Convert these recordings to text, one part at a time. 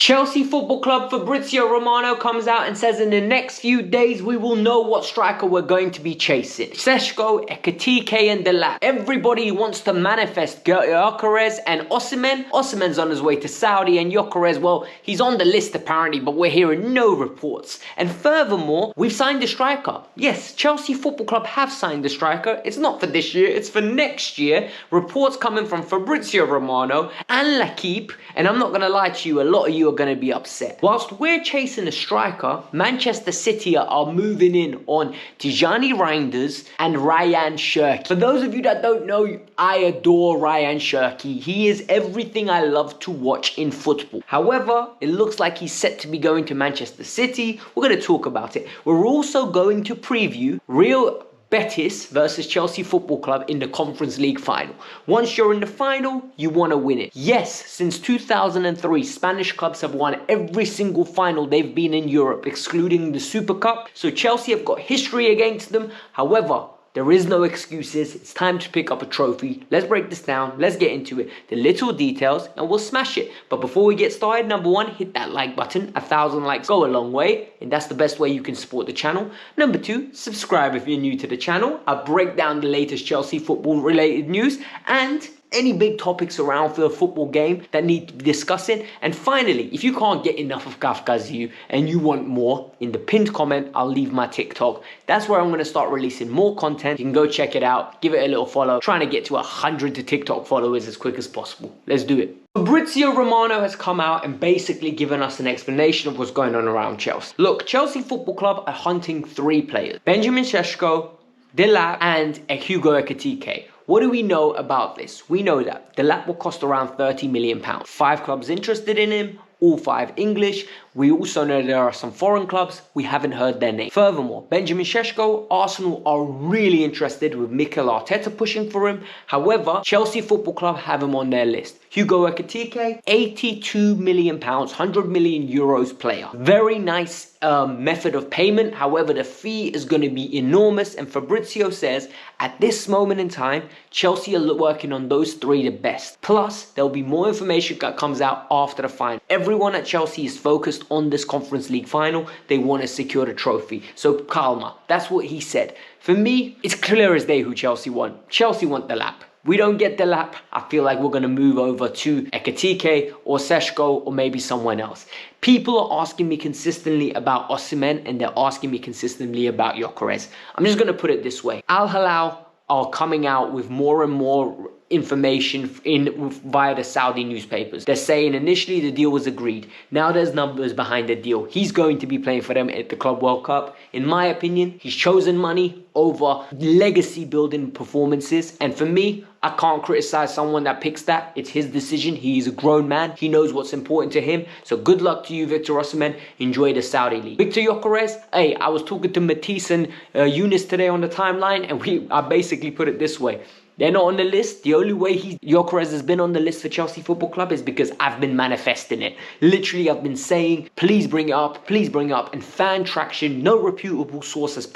Chelsea Football Club Fabrizio Romano comes out and says in the next few days we will know what striker we're going to be chasing. Šeško, Ekitike and Delap. Everybody wants to manifest Gyökeres and Osimhen. Osimhen's on his way to Saudi, and Gyökeres, well, he's on the list apparently, but we're hearing no reports. And furthermore, we've signed a striker. Yes, Chelsea Football Club have signed a striker. It's not for this year, it's for next year. Reports coming from Fabrizio Romano and L'Equipe, and I'm not going to lie to you, a lot of you are going to be upset. Whilst we're chasing a striker, Manchester City are moving in on Tjani Rinders and Ryan Cherki. For those of you that don't know, I adore Ryan Cherki. He is everything I love to watch in football. However, it looks like he's set to be going to Manchester City. We're going to talk about it. We're also going to preview Real Betis versus Chelsea Football Club in the Conference League final. Once you're in the final, you want to win it. Yes, since 2003, Spanish clubs have won every single final they've been in Europe, excluding the Super Cup. So Chelsea have got history against them. However, there is no excuses. It's time to pick up a trophy. Let's break this down. Let's get into it. The little details and we'll smash it. But before we get started, number one, hit that like button. 1,000 likes go a long way, and that's the best way you can support the channel. Number two, subscribe if you're new to the channel. I break down the latest Chelsea football related news and any big topics around for the football game that need to be discussing. And finally, if you can't get enough of Kavkas View and you want more, in the pinned comment, I'll leave my TikTok. That's where I'm going to start releasing more content. You can go check it out, give it a little follow, trying to get to 100 TikTok followers as quick as possible. Let's do it. Fabrizio Romano has come out and basically given us an explanation of what's going on around Chelsea. Look, Chelsea Football Club are hunting 3 players. Benjamin Šeško, Delap and Hugo Ekitike. What do we know about this? We know that Delap will cost around £30 million. 5 clubs interested in him, all 5 English. We also know there are some foreign clubs. We haven't heard their name. Furthermore, Benjamin Šeško, Arsenal are really interested with Mikel Arteta pushing for him. However, Chelsea Football Club have him on their list. Hugo Ekitike, £82 million, 100 million euros player. Very nice method of payment. However, the fee is going to be enormous. And Fabrizio says at this moment in time, Chelsea are working on those 3 the best. Plus, there'll be more information that comes out after the final. Everyone at Chelsea is focused on this Conference League final. They want to secure the trophy. So calma. That's what he said. For me, it's clear as day who Chelsea want. Chelsea want Delap. We don't get Delap, I feel like we're going to move over to Ekitike or Šeško or maybe someone else. People are asking me consistently about Osimhen and they're asking me consistently about Gyökeres. I'm just going to put it this way. Al Hilal are coming out with more and more information via the Saudi newspapers. They're saying initially the deal was agreed. Now there's numbers behind the deal. He's going to be playing for them at the Club World Cup. In my opinion, he's chosen money over legacy building performances. And for me, I can't criticize someone that picks that. It's his decision. He's a grown man. He knows what's important to him. So good luck to you, Victor Osimhen. Enjoy the Saudi League. Victor Gyökeres, hey, I was talking to Matisse and Eunice today on the timeline, and I basically put it this way. They're not on the list. The only way Gyökeres has been on the list for Chelsea Football Club is because I've been manifesting it. Literally, I've been saying, please bring it up, please bring it up. And fan traction, no reputable source has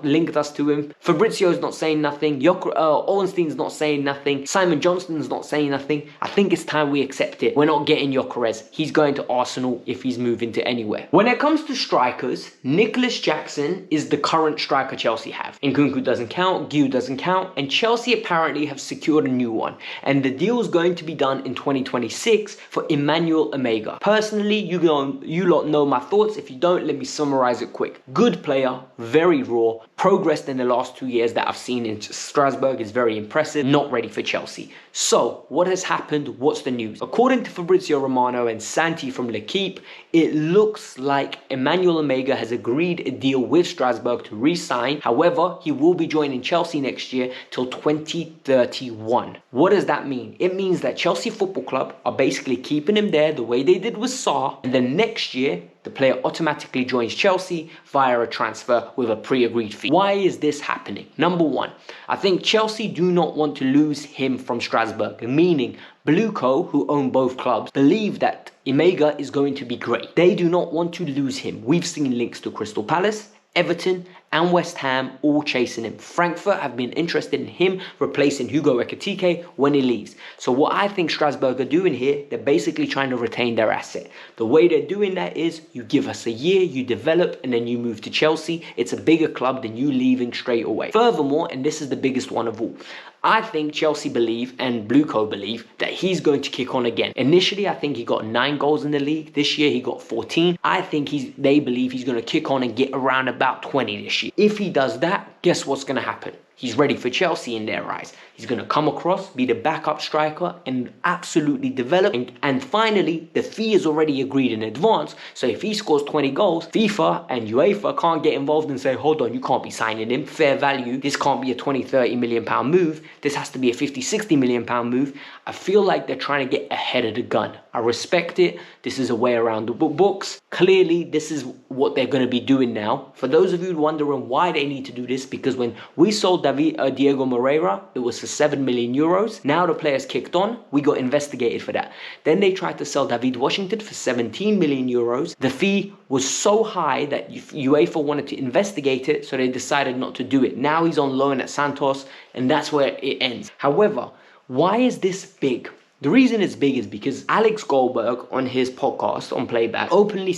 linked us to him. Fabrizio's not saying nothing. Owenstein's not saying nothing. Simon Johnston's not saying nothing. I think it's time we accept it. We're not getting Gyökeres. He's going to Arsenal if he's moving to anywhere. When it comes to strikers, Nicholas Jackson is the current striker Chelsea have. Nkunku doesn't count, Guiu doesn't count, and Chelsea apparently have secured a new one, and the deal is going to be done in 2026 for Emmanuel Omega. Personally, you lot know my thoughts. If you don't, let me summarize it quick. Good player, very raw, progressed in the last 2 years that I've seen in Strasbourg is very impressive, not ready for Chelsea. So what has happened? What's the news? According to Fabrizio Romano and Santi from L'Equipe, it looks like Emmanuel Omega has agreed a deal with Strasbourg to re-sign. However, he will be joining Chelsea next year till 2031. What does that mean? It means that Chelsea Football Club are basically keeping him there the way they did with Sarr, and then next year the player automatically joins Chelsea via a transfer with a pre-agreed fee. Why is this happening? Number one, I think Chelsea do not want to lose him from Strasbourg, meaning Blueco, who own both clubs, believe that Omega is going to be great. They do not want to lose him. We've seen links to Crystal Palace, Everton and West Ham all chasing him. Frankfurt have been interested in him replacing Hugo Ekitike when he leaves. So what I think Strasbourg are doing here, they're basically trying to retain their asset. The way they're doing that is you give us a year, you develop, and then you move to Chelsea. It's a bigger club than you leaving straight away. Furthermore, and this is the biggest one of all, I think Chelsea believe and Blueco believe that he's going to kick on again. Initially, I think he got 9 goals in the league. This year, he got 14. I think they believe he's going to kick on and get around about 20 this year. If he does that, guess what's going to happen? He's ready for Chelsea in their eyes. He's going to come across, be the backup striker, and absolutely develop. And finally, the fee is already agreed in advance. So if he scores 20 goals, FIFA and UEFA can't get involved and say, hold on, you can't be signing him. Fair value. This can't be a 20, 30 million pound move. This has to be a 50, 60 million pound move. I feel like they're trying to get ahead of the gun. I respect it. This is a way around the books. Clearly, this is what they're going to be doing now. For those of you wondering why they need to do this, because when we sold Diego Moreira, it was for 7 million euros. Now the players kicked on. We got investigated for that. Then they tried to sell David Washington for 17 million euros. The fee was so high that UEFA wanted to investigate it, so they decided not to do it. Now he's on loan at Santos, and that's where it ends. However, why is this big? The reason it's big is because Alex Goldberg on his podcast on Playback openly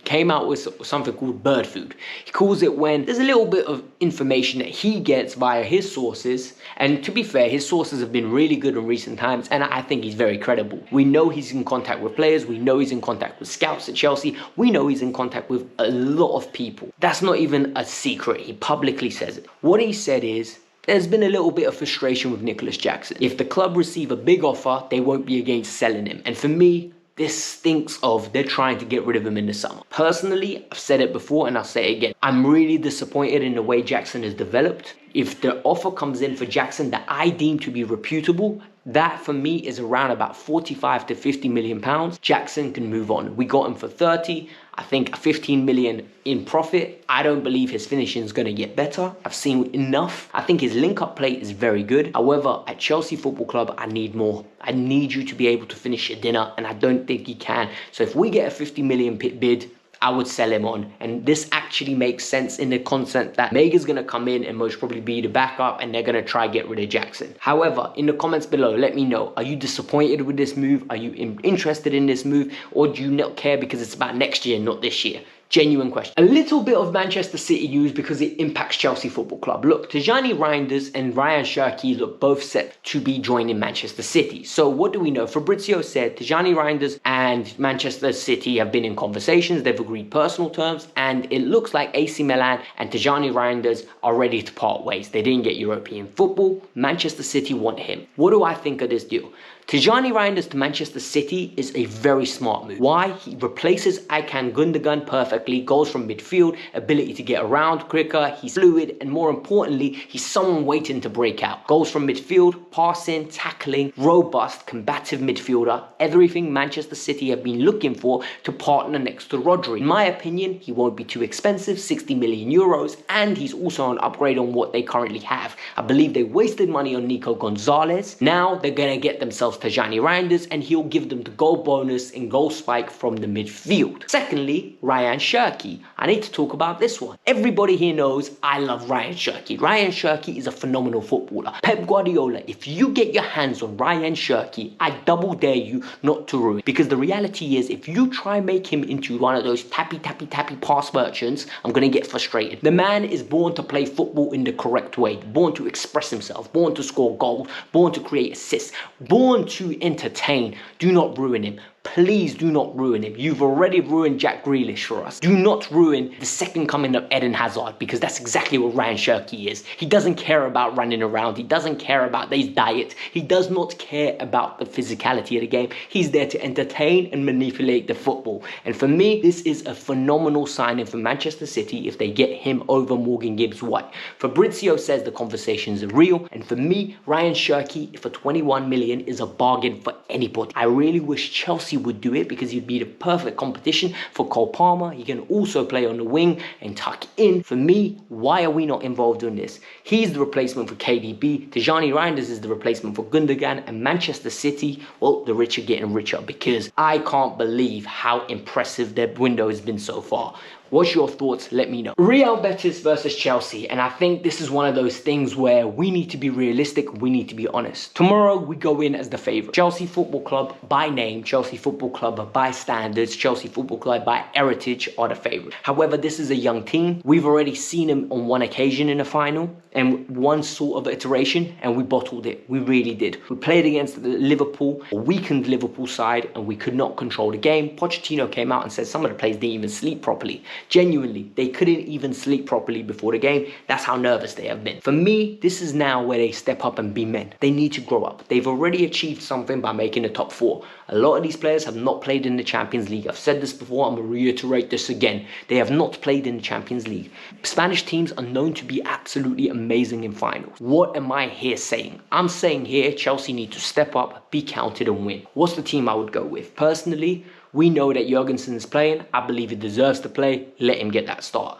came out with something called bird food. He calls it when there's a little bit of information that he gets via his sources. And to be fair, his sources have been really good in recent times, and I think he's very credible. We know he's in contact with players. We know he's in contact with scouts at Chelsea. We know he's in contact with a lot of people. That's not even a secret. He publicly says it. What he said is, there's been a little bit of frustration with Nicholas Jackson. If the club receive a big offer, they won't be against selling him. And for me, this stinks of they're trying to get rid of him in the summer. Personally, I've said it before and I'll say it again. I'm really disappointed in the way Jackson has developed. If the offer comes in for Jackson that I deem to be reputable, that for me is around about 45 to 50 million pounds. Jackson can move on. We got him for 30. I think 15 million in profit. I don't believe his finishing is going to get better. I've seen enough. I think his link-up play is very good. However, at Chelsea Football Club, I need more. I need you to be able to finish your dinner, and I don't think he can. So if we get a 50 million bid, I would sell him on. And this actually makes sense in the concept that Mega's going to come in and most probably be the backup, and they're going to try get rid of Jackson. However, in the comments below, let me know, are you disappointed with this move? Are you interested in this move? Or do you not care because it's about next year, not this year? Genuine question. A little bit of Manchester City news because it impacts Chelsea Football Club. Look, Tjani Rinders and Ryan Cherki look both set to be joining Manchester City. So what do we know? Fabrizio said Tjani Rinders and Manchester City have been in conversations. They've agreed personal terms, and it looks like AC Milan and Tjani Rinders are ready to part ways. They didn't get European football. Manchester City want him. What do I think of this deal? Tjani Rinders to Manchester City is a very smart move. Why? He replaces Aykan Gundogan perfectly, goes from midfield, ability to get around quicker, he's fluid, and more importantly, he's someone waiting to break out. Goes from midfield, passing, tackling, robust, combative midfielder, everything Manchester City have been looking for to partner next to Rodri. In my opinion, he won't be too expensive, 60 million euros, and he's also an upgrade on what they currently have. I believe they wasted money on Nico Gonzalez. Now they're going to get themselves Tjani Rinders, and he'll give them the goal bonus and goal spike from the midfield. Secondly, Ryan Cherki. I need to talk about this one. Everybody here knows I love Ryan Cherki. Ryan Cherki is a phenomenal footballer. Pep Guardiola, if you get your hands on Ryan Cherki, I double dare you not to ruin. Because the reality is, if you try and make him into one of those tappy pass merchants, I'm going to get frustrated. The man is born to play football in the correct way. Born to express himself. Born to score goals. Born to create assists. Born to entertain. Do not ruin him. Please do not ruin him. You've already ruined Jack Grealish for us. Do not ruin the second coming of Eden Hazard, because that's exactly what Ryan Cherki is. He doesn't care about running around. He doesn't care about his diet. He does not care about the physicality of the game. He's there to entertain and manipulate the football. And for me, this is a phenomenal signing for Manchester City if they get him over Morgan Gibbs-White. Fabrizio says the conversations are real. And for me, Ryan Cherki for 21 million is a bargain for anybody. I really wish Chelsea would do it, because he'd be the perfect competition for Cole Palmer. He can also play on the wing and tuck in. For me, why are we not involved in this? He's the replacement for KDB. Tjani Rinders is the replacement for Gundogan, and Manchester City, well, the rich are getting richer, because I can't believe how impressive their window has been so far. What's your thoughts? Let me know. Real Betis versus Chelsea, and I think this is one of those things where we need to be realistic, we need to be honest. Tomorrow we go in as the favourite. Chelsea Football Club by name, Chelsea Football Club by standards, Chelsea Football Club by heritage are the favourite. However, this is a young team. We've already seen them on one occasion in a final and one sort of iteration, and we bottled it. We really did. We played against the Liverpool, a weakened Liverpool side, and we could not control the game. Pochettino came out and said some of the players didn't even sleep properly. Genuinely, they couldn't even sleep properly before the game. That's how nervous they have been. For me, this is now where they step up and be men. They need to grow up. They've already achieved something by making the top 4. A lot of these players have not played in the Champions League. I've said this before, I'm going to reiterate this again. They have not played in the Champions League. Spanish teams are known to be absolutely amazing in finals. What am I here saying? I'm saying here Chelsea need to step up, be counted and win. What's the team I would go with? Personally, we know that Jurgensen is playing. I believe he deserves to play. Let him get that start.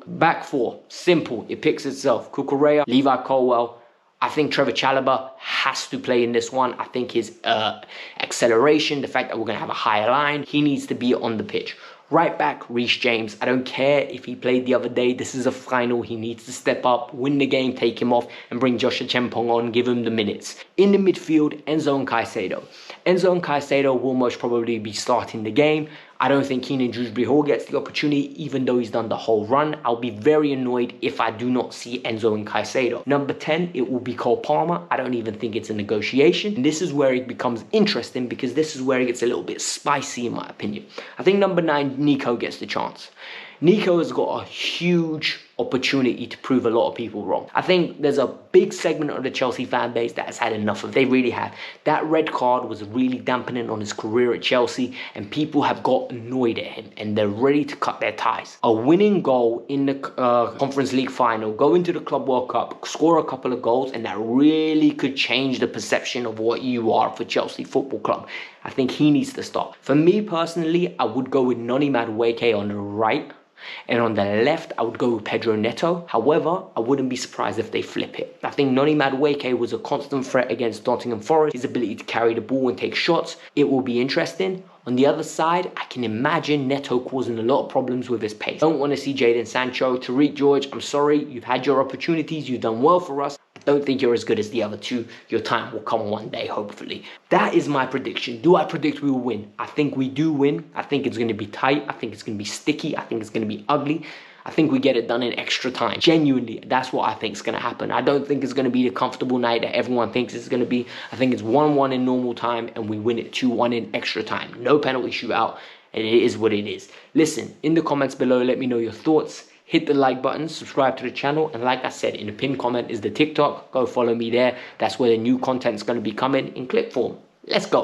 Back 4, simple. It picks itself. Cucurella, Levi Colwill. I think Trevor Chalobah has to play in this one. I think his acceleration, the fact that we're going to have a higher line, he needs to be on the pitch. Right back, Reece James. I don't care if he played the other day. This is a final. He needs to step up, win the game, take him off, and bring Joshua Chempong on, give him the minutes. In the midfield, Enzo and Caicedo. Enzo and Caicedo will most probably be starting the game. I don't think Keenan Dewsbury-Hall gets the opportunity, even though he's done the whole run. I'll be very annoyed if I do not see Enzo and Caicedo. Number 10, it will be Cole Palmer. I don't even think it's a negotiation. And this is where it becomes interesting, because this is where it gets a little bit spicy, in my opinion. I think number 9, Nico gets the chance. Nico has got a huge opportunity to prove a lot of people wrong. I think there's a big segment of the Chelsea fan base that has had enough of it. They really have. That red card was really dampening on his career at Chelsea, and people have got annoyed at him and they're ready to cut their ties. A winning goal in the Conference League final, go into the Club World Cup, score a couple of goals, and that really could change the perception of what you are for Chelsea Football Club. I think he needs to stop. For me personally, I would go with Noni Madueke on the right. And on the left, I would go with Pedro Neto. However, I wouldn't be surprised if they flip it. I think Noni Madueke was a constant threat against Nottingham Forest. His ability to carry the ball and take shots, it will be interesting. On the other side, I can imagine Neto causing a lot of problems with his pace. I don't want to see Jadon Sancho. Tariq George, I'm sorry, you've had your opportunities, you've done well for us. I don't think you're as good as the other two. Your time will come one day, hopefully. That is my prediction. Do I predict we will win? I think we do win. I think it's going to be tight. I think it's going to be sticky. I think it's going to be ugly. I think we get it done in extra time. Genuinely, that's what I think is going to happen. I don't think it's going to be the comfortable night that everyone thinks it's going to be. I think it's 1-1 in normal time and we win it 2-1 in extra time. No penalty shootout, and it is what it is. Listen, in the comments below, let me know your thoughts. Hit the like button, subscribe to the channel, and like I said, in the pinned comment is the TikTok. Go follow me there. That's where the new content is going to be coming in clip form. Let's go.